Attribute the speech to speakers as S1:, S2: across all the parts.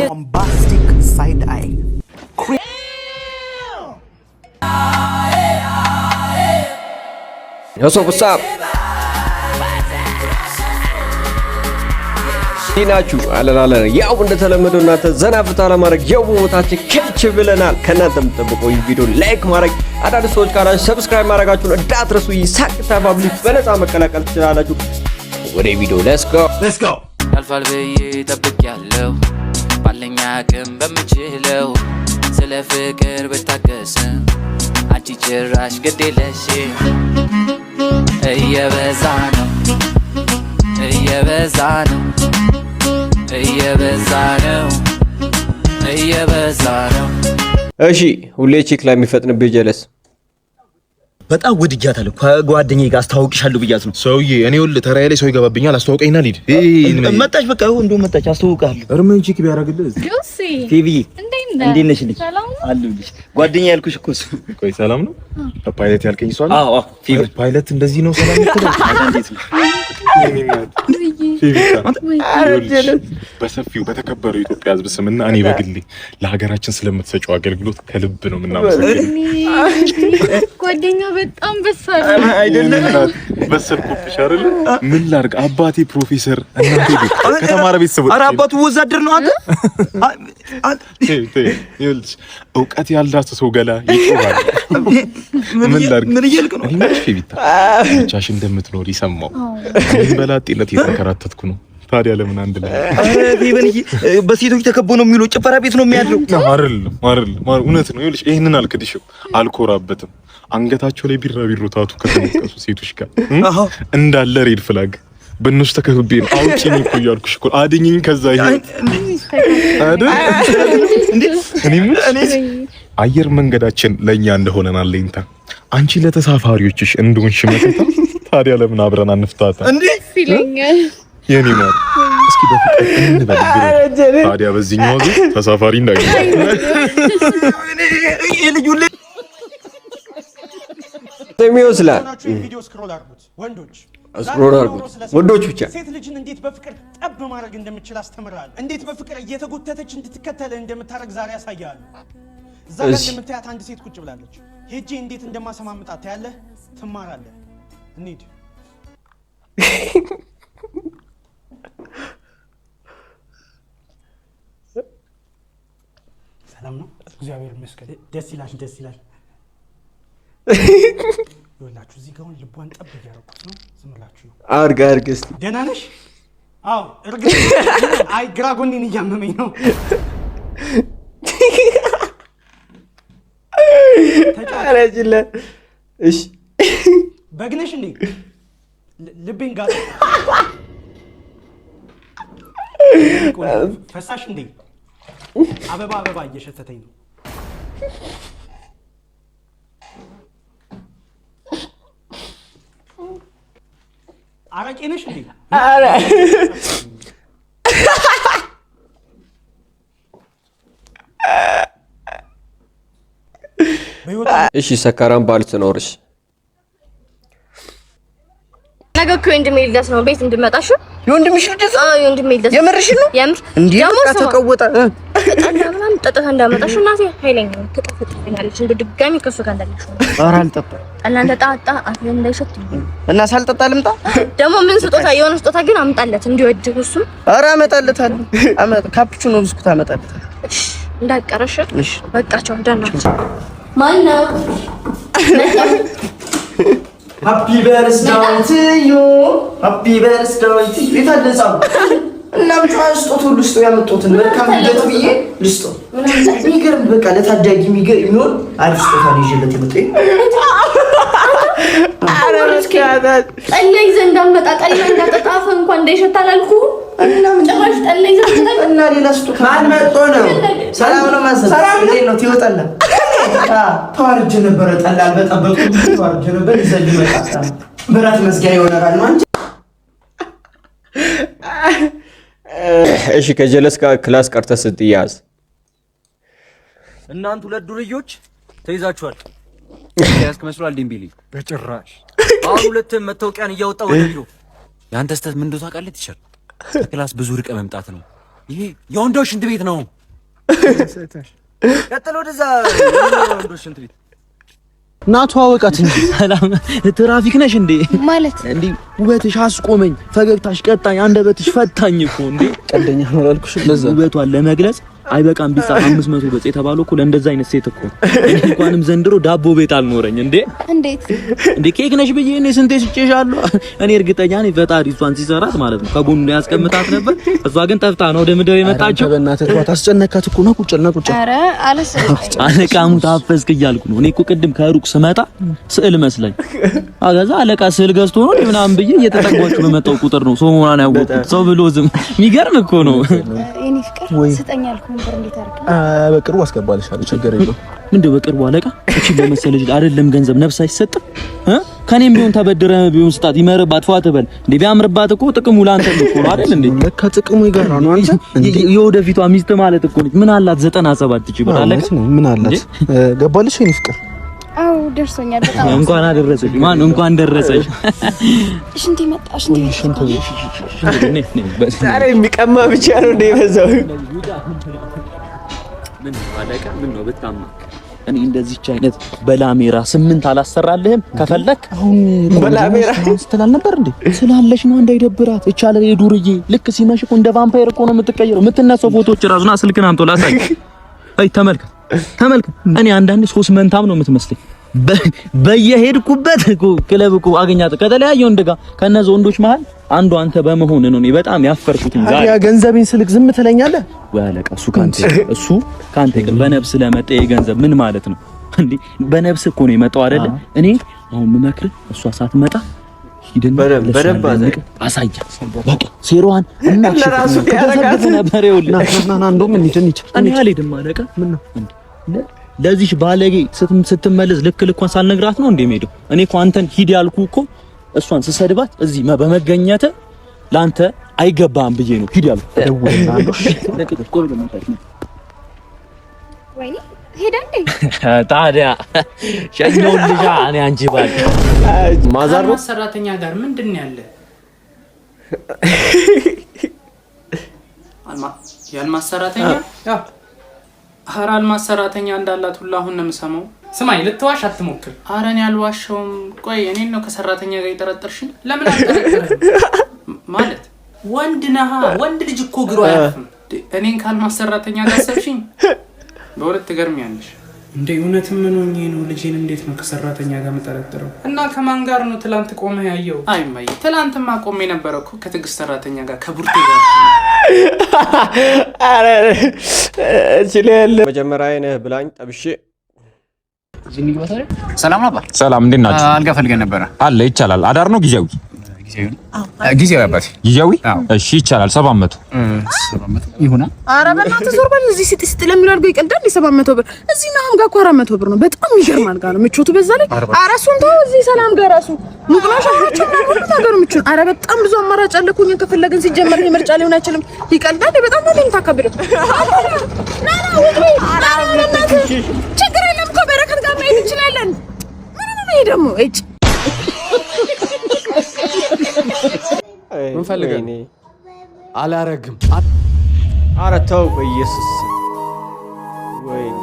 S1: bombastic side eye.
S2: what's up? ዲናችሁ አለላለ ያው እንደተለመደው እናንተ ዘና ፍታ ለማድረግ ያው ቦታችን ከች ብለናል። ከናንተ የምትጠብቀው ይህ ቪዲዮ ላይክ ማድረግ አዳዲስ ሰዎች ካላችሁ ሰብስክራይብ ማድረጋችሁን እንዳትረሱ። ይሳቅታ ፋብሊክ በነፃ መቀላቀል ትችላላችሁ። ወደ ቪዲዮ let's go
S3: አልፋል በዬ ተጠብቂያለሁ ባለኛ አቅም በምችለው ስለ ፍቅር ብታገስ አንቺ ጭራሽ ግዴለሽ እየበዛ ነው እየበዛ ነው እየበዛ ነው።
S2: እሺ ሁሌ ቼክ ላይ የሚፈጥንብህ ጀለስ
S4: በጣም ወድጃታለሁ። ከጓደኛዬ ጋር አስተዋውቅሻለሁ ብያት ነው።
S5: ሰውዬ እኔ ሁሉ ተራዬ ላይ ሰው ይገባብኛል። አስተዋውቀኝና ልሂድ።
S4: መጣች በቃ ይሁን እንደው መጣች። አስተዋውቃለሁ።
S5: እርምን ቼክ ቢያደርግልህ
S6: ጆሲ
S4: ፊቢ እንዴት ነሽ?
S6: ሰላም
S4: አለሁልሽ። ጓደኛዬ ያልኩሽ እኮ
S5: ቆይ ሰላም ነው? ፓይለት ያልከኝ ሰው አለ?
S4: አዎ ፊቢ
S5: ፓይለት እንደዚህ ነው ሰላም ነው? እንዴት ነው? በሰፊው በተከበረው ኢትዮጵያ ሕዝብ ስምና እኔ በግሌ ለሀገራችን ስለምትሰጪው አገልግሎት ከልብ ነው የምናመሰግነው።
S6: ጓደኛ በጣም በሳል
S5: አይደለም? በሰልኩብሽ አይደል? ምን ላድርግ? አባቴ ፕሮፌሰር፣ እናቴ ከተማረ ቤተሰብ።
S4: ኧረ አባቱ ወዛደር ነው አንተ።
S5: ይኸውልሽ እውቀት ያላት ሰው ገላ ይጮሃል። ምን ላድርግ?
S4: ምን እያልክ ነው?
S5: እኔ ማለት ፊቢታ ብቻሽ እንደምትኖር ይሰማው በላጤነት የተከራተትኩ ነው። ታዲያ ለምን አንድ ላይ
S4: ቢበን በሴቶች ተከቦ ነው የሚውለው? ጭፈራ ቤት ነው የሚያድረው?
S5: አይደለም እውነት ነው። ይኸውልሽ ይሄንን አልክድሽም፣ አልኮራበትም። አንገታቸው ላይ ቢራቢሮ ታቱ ከተነቀሱ ሴቶች ጋር እንዳለ ሬድ ፍላግ በእነሱ ተከብቤ ነው አውጪኝ እኮ እያልኩሽ እኮ አድኝኝ። ከዛ ይሄ አየር መንገዳችን ለእኛ እንደሆነን አለኝታ፣ አንቺ ለተሳፋሪዎችሽ እንደሆንሽ መተታ። ታዲያ ለምን አብረን አንፍታታ እንዴ?
S6: ይለኛል
S5: የኔ ማለት እስኪ በፍቅር እንበል። ታዲያ በዚህኛው ዙር ተሳፋሪ እንዳይሆን
S4: የልጁ
S2: የሚወስላል
S1: ቪዲዮ ስክሮል አድርጉት ወንዶች
S2: ወንዶች ብቻ
S1: ሴት ልጅን እንዴት በፍቅር ጠብ ማድረግ እንደምችል አስተምራለሁ። እንዴት በፍቅር እየተጎተተች እንድትከተል እንደምታረግ ዛሬ ያሳያለሁ። እዛ ጋር እንደምታያት አንድ ሴት ቁጭ ብላለች። ሄጄ እንዴት እንደማሰማምጣት ታያለህ፣ ትማራለህ። እንሂድ። ሰላም ነው? እግዚአብሔር ይመስገን። ደስ ይላል። ይኸውላችሁ እዚህ ጋር ልቧን ጠብ እያደረኩት ነው። ዝም ብላችሁ
S2: አርግ እስኪ።
S1: ደህና ነሽ? አዎ እርግጥ አይ ግራ ጎኔን እያመመኝ ነው።
S2: ተጫረጅለ እሺ
S1: በግነሽ እንዴ? ልቤን ጋር ፈሳሽ እንዴ? አበባ እየሸተተኝ ነው። አረቄ ነሽ እንዴ? አረ
S2: እሺ ሰካራም ባል ትኖርሽ
S6: ነገ እኮ የወንድሜ ልደት ነው። ቤት እንድመጣሽ
S4: የወንድምሽ ልደት?
S6: አዎ የወንድሜ ልደት።
S4: የምርሽ ነው? እንዴ ተቀወጠ
S6: ጠጣናም ጠጣታ እንዳመጣሽ እናቴ ኃይለኛ ነው። ተጠፍጥኛለች እንደ ድጋሚ ከሱ ጋር እንዳለሽ ነው።
S4: ኧረ አልጠጣም።
S6: ጠላን ጠጣ አፍን እንዳይሸት
S4: እና ሳልጠጣ ልምጣ?
S6: ደግሞ ምን ስጦታ የሆነ ስጦታ ግን አምጣለት እንዲወድ እሱ።
S4: ኧረ አመጣለታለሁ። ካፕቹኖ ብስኩት አመጣለታለሁ።
S6: እሺ እንዳቀረሽ።
S4: እሺ
S6: በቃቸው ደናች ማን ነው?
S4: ሃፒ በርዝዴይ ቱ ዩ ሃፒ በርዝዴይ ቱ ዩ ይታደሳው እና ምንጫው ስጦታ ሁሉ ስጦ ያመጡትን መልካም ልደት ብዬ ልስጦ የሚገርም በቃ ለታዳጊ የሚሆን አሪፍ ስጦታ ነው ይዤለት የመጣኝ።
S6: አረ መስኪያት ጠለይ ዘንድ አመጣ ጠለይ እንዳጠጣፈ እንኳን እንዳይሸት አላልኩህ? እና ምን ጭራሽ ጠለይ ዘንድ
S4: እና ሌላ ስጦታ ማን መጥቶ ነው? ሰላም ነው ማሰብ እንዴት ነው ትወጣለ? ተዋርጀ ነበረ ጠላል በጠበቁ ተዋርጀ ነበር ይዘል መጣ በራት መስጊያ ይሆናል ማለት።
S2: እሺ ከጀለስ ጋር ክላስ ቀርተህ ስትያዝ
S7: እናንተ ሁለት ዱርዮች ተይዛችኋል። ያስከ መስሏል ዲምቢሊ በጭራሽ። አሁን ሁለቱም መታወቂያን እያወጣው ወደ ቢሮ። ያንተ ስተት ምን እንደው ታውቃለህ? ይችላል ክላስ ብዙ ርቀህ መምጣት ነው። ይሄ የወንዶች ሽንት ቤት ነው። ቀጥሎ ወደዛ ወንዶች እንትን
S4: ናቱ አወቃት እንጂ
S7: ሰላም ትራፊክ ነሽ እንዴ?
S6: ማለት
S7: እንዴ ውበትሽ አስቆመኝ፣ ፈገግታሽ ቀጣኝ፣ አንደበትሽ ፈታኝ እኮ እንዴ።
S4: ቀደኛ ነው አልኩሽ። ለዛ
S7: ውበቷን ለመግለጽ አይበቃም ቢጻ 500 ገጽ የተባለው እኮ ለእንደዛ አይነት ሴት እኮ እኔ እንኳንም ዘንድሮ ዳቦ ቤት አልኖረኝ እንዴ። እንዴ ኬክ ነሽ ብዬ እኔ ስንቴ ስጬሻለሁ። እኔ እርግጠኛ ነኝ ፈጣሪ እሷን ሲሰራት ማለት ነው ከጎኑ ያስቀምጣት ነበር። እሷ ግን ጠፍታ ነው ወደ ምድር የመጣችው።
S4: በእናትህ ተዋት፣ አስጨነካት እኮ ነው። ቁጭ
S6: ኧረ
S7: አለቃሙ ታፈስክ እያልኩ ነው። እኔ እኮ ቅድም ከሩቅ ስመጣ ስዕል መስለኝ አጋዛ አለቃ ስዕል ገዝቶ ነው ምናምን ብዬ እየተጠጓችሁ በመጣው ቁጥር ነው ሰው መሆኗን ያወቅሁት። ሰው ብሎ ዝም የሚገርም እኮ ነው።
S6: እኔ ፍቅር ስጠኛል ኮምበር እንዴት አርክ?
S4: በቅርቡ አስገባልሻለሁ፣ ችግር የለውም።
S7: ምንድነው በቅርቡ አለቃ? እቺ በመሰለ ልጅ አይደለም ገንዘብ ነፍስ አይሰጥም። ከኔም ቢሆን ተበድረ ቢሆን ስጣት ይመርባት ፏት በል እንዴ። ቢያምርባት እኮ ጥቅሙ ላንተ እኮ ነው አይደል እንዴ?
S4: ለካ ጥቅሙ ይጋራ ነው አንተ እንዴ።
S7: የወደፊቷ ሚስት ማለት እኮ ነች። ምን አላት 97 ሺህ ብር አለቃ?
S4: ምን አላት? ገባልሽ የኔ ፍቅር?
S6: አው ደርሶኛል። በጣም
S7: እንኳን አደረሰሽ። ማን እንኳን ደረሰሽ።
S6: ሽንቴ መጣሽ እንዴ?
S2: ዛሬ የሚቀማ ብቻ ነው እንደ በዛው።
S7: ምን አለቃ? ምን ነው በጣም እኔ እንደዚህች አይነት በላሜራ 8 አላሰራልህም ከፈለክ። አሁን
S4: በላሜራ
S7: ስትላል ነበር እንዴ? ስላለሽ ነው እንዳይደብራት። እቻለ የዱርዬ ልክ ሲመሽ እኮ እንደ ቫምፓየር እኮ ነው የምትቀየረው። የምትነሳው ፎቶዎች ራሱና ስልክን አምጦ ላሳይ። አይ ተመልከት። እኔ አንዳንዴ 3 መንታም ነው የምትመስለኝ። በየሄድኩበት ክለብ እኮ አገኛት ከተለያየ ወንድ ጋር ከነዚህ ወንዶች መሃል አንዱ አንተ በመሆን ነው እኔ በጣም ያፈርኩት። ዛሬ
S4: ያ ገንዘቤን ስልክ ዝም ትለኛለህ
S7: ወይ አለቃ? እሱ ካንተ ግን በነፍስ ለመጣ የገንዘብ ምን ማለት ነው እንዴ? በነፍስ እኮ ነው የመጣው አይደለ? እኔ አሁን የምመክርህ እሷ ሳትመጣ ሂድና
S2: በደንብ
S7: አሳያት። በቃ ሴሯን እና
S2: ለራሱ
S7: ያረጋት ነበር። ይኸውልህ
S4: ና እንደውም እንሂድ።
S7: እኔ አልሄድም አለቃ። ምን ነው ለዚህ ባለጌ ስትመለስ ልክ ልኳን ሳልነግራት ነው እንዴ የምሄደው? እኔ እኮ አንተን ሂድ ያልኩ እኮ እሷን ስሰድባት እዚህ በመገኘት ላንተ አይገባም ብዬ ነው ሂድ ያልኩ።
S6: ወይኔ ሄዳ እንዴ?
S7: ታዲያ ሸኛው ልጅ እኔ አንቺ ባል
S2: ማዛር ነው
S8: ሰራተኛ ጋር ምንድነው ያለ? የአልማዝ ሰራተኛ ያው አልማዝ ሰራተኛ እንዳላት ሁሉ አሁን ነው የምሰማው። ስማኝ ልትዋሽ አትሞክር። ኧረ እኔ አልዋሸውም። ቆይ እኔን ነው ከሰራተኛ ጋር የጠረጠርሽኝ? ለምን አልጠረጠርሽኝ? ማለት ወንድ ነህ። ወንድ ልጅ እኮ ግሩ አያርፍም። እኔን ከአልማዝ ሰራተኛ ጋር ሰብሽኝ? በሁለት ትገርሚያለሽ እንዴ። እውነት ምን ሆኜ ነው? ልጄን እንዴት ነው ከሰራተኛ ጋር የምጠረጥረው? እና ከማን ጋር ነው ትላንት ቆመህ ያየው? አይ ማይ ትላንትማ ቆሜ ነበረ እኮ ከትዕግስት ሰራተኛ ጋር ከቡርቴ ጋር።
S2: አረ እችላለሁ። መጀመሪያ ነህ ብላኝ ጠብሼ
S9: ሰላም ነው አባ።
S10: ሰላም እንዴት ናችሁ?
S9: አልጋ ፈልገን ነበረ።
S10: አለ ይቻላል። አዳር ነው ጊዜያዊ?
S9: ጊዜያዊ አባቴ።
S10: ጊዜያዊ እሺ ይቻላል። 700
S9: ይሁና።
S11: ኧረ በእናትህ ዞር በል። እዚህ ስጥ ለሚለው አድርገው ይቀልዳል። 700 ብር እዚህ ናም ጋር እኮ 400 ብር ነው። በጣም ይገርም አልጋ ነው። ምቾቱ በዛ ላይ ኧረ እሱን ተው። እዚህ ሰላም ጋር ራሱ ሙቅናሻቸው እና ሁሉ ነገር ምቾት። ኧረ በጣም ብዙ አማራጭ አለ እኮ እኛን ከፈለግን ሲጀመር ይሄ ምርጫ ሊሆን አይችልም። ይቀልዳል። በጣም ነው የምታከብረው። ችግር የለም እኮ በረከት ጋር መሄድ እንችላለን። ምን ነው ይሄ ደግሞ እጭ
S2: ምን ፈልገህ? አላረግም። ኧረ ተው በኢየሱስ። ወይኔ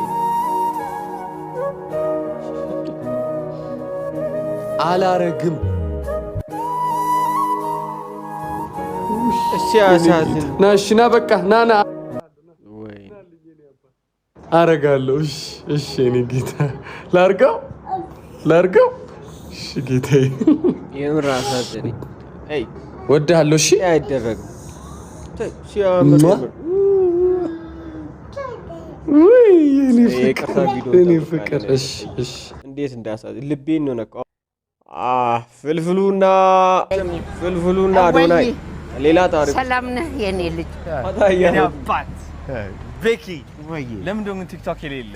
S2: አላረግም። እሺ አሳዝን።
S12: ና እሺ ና በቃ ና
S2: ወይኔ
S12: አረጋለሁ። እሺ እኔ ጌታ ላርገው። እሺ ጌታዬ
S2: የምር አሳዝን። አይ
S12: ወድሃለሁ። እሺ
S2: አይደረግም። ሲያምር
S12: የኔ ፍቅር። እሺ
S2: እንዴት እንዳሳዝን ልቤን ነው ነቃው። ፍልፍሉና አዶናይ ሌላ ታሪክ።
S13: ሰላም ነህ የኔ ልጅ?
S2: የኔ
S7: አባት ቤኪ ወይ ለምን ደው ቲክቶክ የሌለ?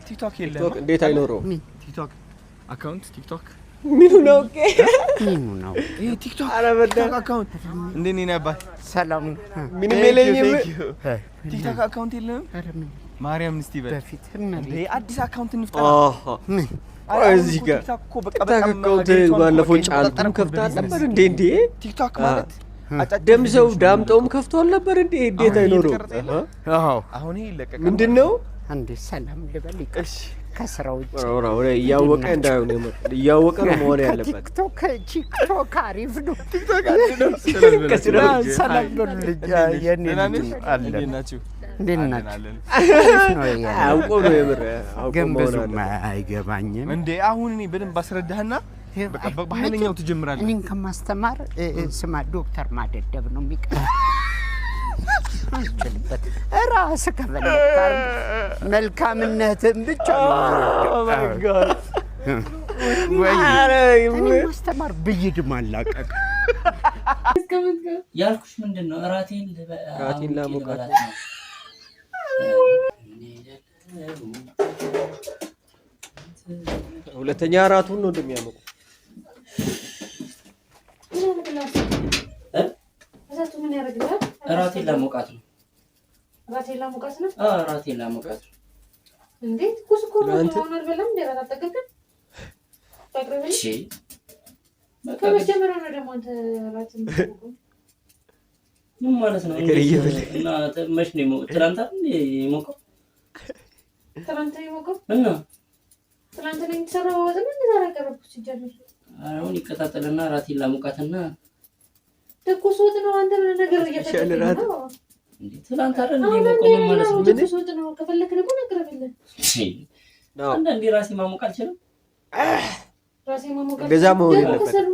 S7: ቲክቶክ የለም።
S2: እንዴት አይኖረው?
S7: ቲክቶክ አካውንት ቲክቶክ
S2: ምኑ ነው?
S7: ይሄ ቲክቶክ አካውንት እንዴት ነህ አባት?
S13: ሰላም
S2: ምንም የለኝም።
S7: ቲክቶክ አካውንት የለም። ማርያም እስቲ በል በፊት እንዴ አዲስ አካውንት እንፍጠር።
S2: እዚህ ጋር ቲክቶክ ባለፈው ጫልቱን ከፍታ ነበር እንዴ?
S7: ቲክቶክ ማለት
S2: ደምሰው ዳምጠውም ከፍቷል ነበር እንዴ? እንዴት አይኖረው?
S13: አዎ አሁን ይለቀቃል።
S2: ምንድነው
S13: አንዴ ሰላም ልበል ይቀርሽ ከስራው
S2: እያወቀ እንዳይሆን እያወቀ ነው መሆን ያለበት።
S13: ቲክቶክ አሪፍ ነው። ቲክቶክ አሪፍ ነው። ሰላም ልጅ የኔ ልጅ አለ እንዴት ናችሁ?
S2: አውቆ ነው የምር
S13: ግን ብዙም አይገባኝም
S12: እንዴ። አሁን እኔ በደንብ አስረዳህና በኃይለኛው ትጀምራለህ።
S13: እኔን ከማስተማር ስማ ዶክተር ማደደብ ነው የሚቀር አንችልበት ራስህ ከፈለግህ መልካምነትን ብቻ ነው። እኔ ማስተማር ብይድ ማላቀቅ
S14: ያልኩሽ ምንድን ነው? እራቴን ልበላት ነው።
S2: ሁለተኛ እራቱን ነው እንደሚያመቁ
S14: እራቴን ላሞቃት ነው።
S6: እራቴን ላሞቃት ነው።
S14: እራቴን ላሞቃት ነው።
S6: እንዴት ኩስኩሩ ነው አልበላም እንደ እራት አጠገብኩ ታቅርበኝ። እሺ ከመጀመሪያ ነው ደግሞ አንተ እራት
S14: ምን ማለት ነው? እና መች ነው የሞቀው? ትናንት አይደል የሞቀው?
S6: ትናንት የሞቀው
S14: እና
S6: ትናንት ነው የተሰራው። ወጥ ምን ታረቀረብኩ ሲጀምር
S14: አሁን ይቀጣጠልና እራቴን ላሞቃትና
S6: ትኩስ ወጥ ነው። አንተ ምን ነገር እየፈለክ ነው
S14: እንዴ? ትናንት አይደል የሞቀው? ምን ማለት ነው?
S6: ትኩስ ወጥ ነው። ከፈለክ ደግሞ አቅርብልኝ።
S14: አንዳንዴ ራሴ ማሞቅ አልችልም።
S6: ራሴ ማሞቅ
S2: እንደዛ መሆን የለበትም።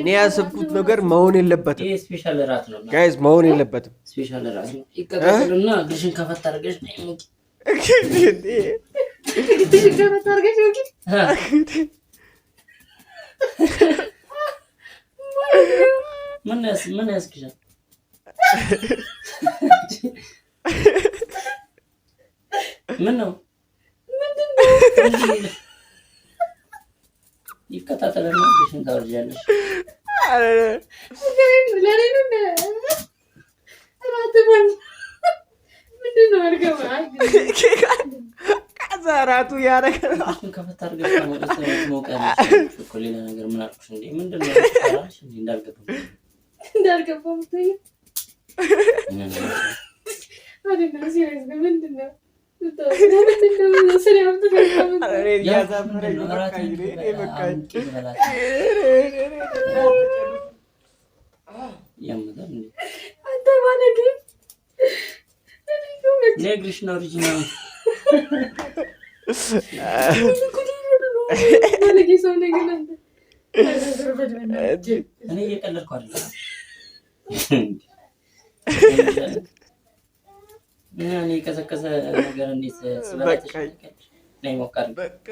S2: እኔ ያሰብኩት ነገር መሆን የለበትም።
S14: ይሄ ስፔሻል እራት ነው
S2: ጋይስ፣ መሆን የለበትም።
S14: ስፔሻል እራት ነው። ይቀጣጠልና ግሽን ከፈት አድርገሽ ነው እንዴ? ግሽን ከፈት አድርገሽ ነው እንዴ? ምን ያስክሻል? ምን ነው ምንድነው? ይከታተልና ግሽን ታወርጃለሽ።
S6: ምንድነው አልገባ
S2: ከዛራቱ ያረጋል።
S14: ከፈት አድርገሽ ትሞቂያለሽ እኮ ሌላ ነገር ምን አልኩሽ እንዴ? ምንድነው አራሽ እንዴ? እንዳልገባው ምትይ
S6: አይደለም ሲሪየስ ምንድነው?
S14: ነግሪሽ ነው ኦሪጂናል እኔ እየቀለድኩ አይደለም። እኔ የቀዘቀዘ ነገር እንዴት ስበላሽ ነይ ሞቃል በቃ